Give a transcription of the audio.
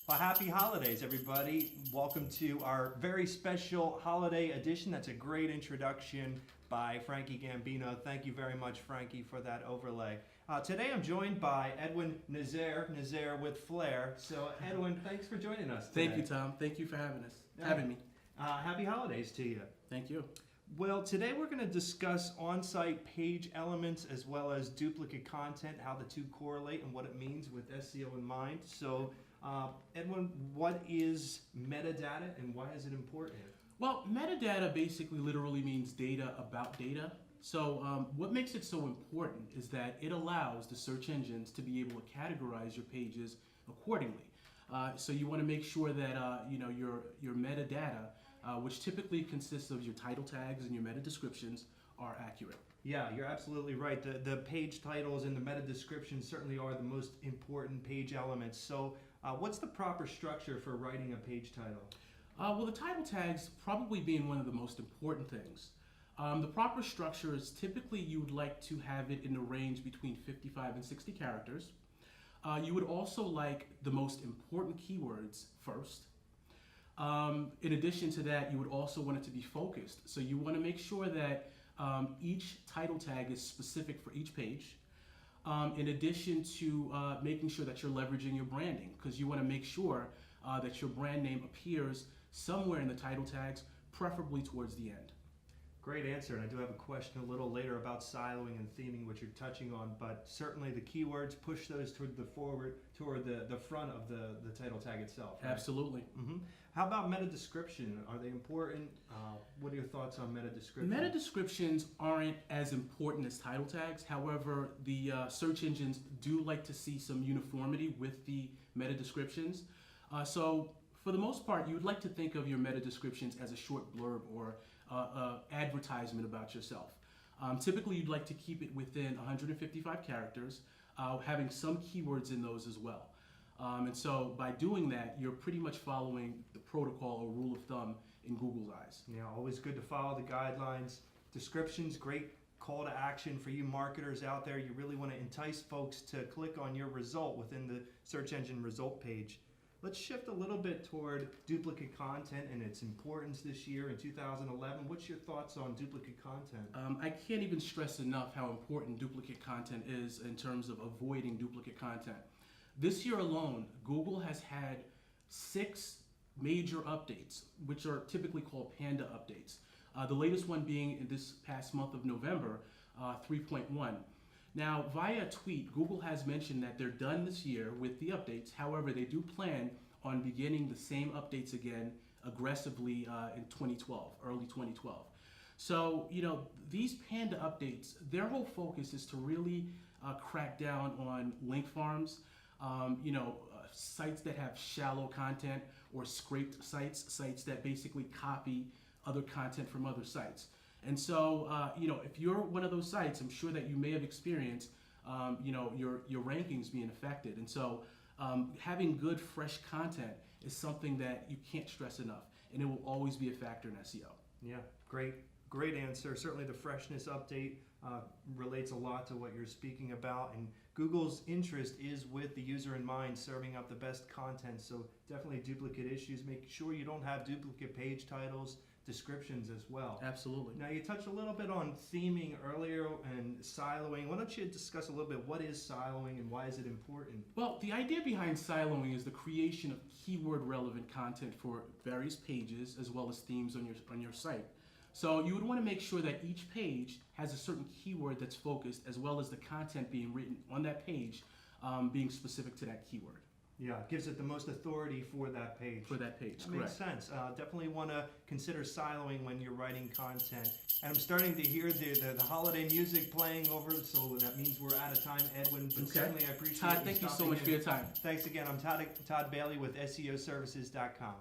Well, happy holidays, everybody. Welcome to our very special holiday edition. That's a great introduction by Frankie Gambino. Thank you very much, Frankie, for that overlay. Today I'm joined by Edwin Nazaire with Flair. So, Edwin, thanks for joining us today. Thank you, Tom. Thank you for having me. Happy holidays to you. Thank you. Well, today we're going to discuss on-site page elements as well as duplicate content, how the two correlate and what it means with SEO in mind. So, Edwin, what is metadata and why is it important? Well, metadata basically literally means data about data. So what makes it so important is that it allows the search engines to be able to categorize your pages accordingly. So you want to make sure that your metadata, which typically consists of your title tags and your meta descriptions, are accurate. Yeah, you're absolutely right. The page titles and the meta descriptions certainly are the most important page elements. So what's the proper structure for writing a page title? Well, the title tags probably being one of the most important things. The proper structure is typically you would like to have it in a range between 55 and 60 characters. You would also like the most important keywords first. In addition to that, you would also want it to be focused. So you want to make sure that each title tag is specific for each page. In addition to making sure that you're leveraging your branding, because you want to make sure that your brand name appears somewhere in the title tags, preferably towards the end. Great answer, and I do have a question a little later about siloing and theming, which you're touching on, but certainly the keywords, push those toward the front of the title tag itself. Right? Absolutely. Mm-hmm. How about meta description? Are they important? What are your thoughts on meta description? Meta descriptions aren't as important as title tags. However, the search engines do like to see some uniformity with the meta descriptions. So for the most part, you would like to think of your meta descriptions as a short blurb or advertisement about yourself. Typically, you'd like to keep it within 155 characters, having some keywords in those as well. And so by doing that, you're pretty much following the protocol or rule of thumb in Google's eyes. Yeah, always good to follow the guidelines. Descriptions, great call to action for you marketers out there. You really want to entice folks to click on your result within the search engine result page. Let's shift a little bit toward duplicate content and its importance this year in 2011. What's your thoughts on duplicate content? I can't even stress enough how important duplicate content is in terms of avoiding duplicate content. This year alone, Google has had 6 major updates, which are typically called Panda updates. The latest one being in this past month of November, 3.1. Now, via tweet, Google has mentioned that they're done this year with the updates. However, they do plan on beginning the same updates again aggressively in 2012, early 2012. So, these Panda updates, their whole focus is to really crack down on link farms, sites that have shallow content or scraped sites that basically copy other content from other sites. And so, if you're one of those sites, I'm sure that you may have experienced, your rankings being affected. And so, having good, fresh content is something that you can't stress enough, and it will always be a factor in SEO. Yeah, great answer. Certainly the freshness update relates a lot to what you're speaking about, and Google's interest is with the user in mind, serving up the best content. So definitely duplicate issues. Make sure you don't have duplicate page titles, descriptions as well. Absolutely. Now you touched a little bit on theming earlier and siloing. Why don't you discuss a little bit what is siloing and why is it important? Well, the idea behind siloing is the creation of keyword relevant content for various pages as well as themes on your site. So you would want to make sure that each page has a certain keyword that's focused, as well as the content being written on that page being specific to that keyword. Yeah, it gives it the most authority for that page. For that page, that correct. Makes sense. Definitely want to consider siloing when you're writing content. And I'm starting to hear the holiday music playing over, so that means we're out of time, Edwin. But certainly I appreciate Todd, thank you so much for your time. Thanks again. I'm Todd Bailey with SEOservices.com.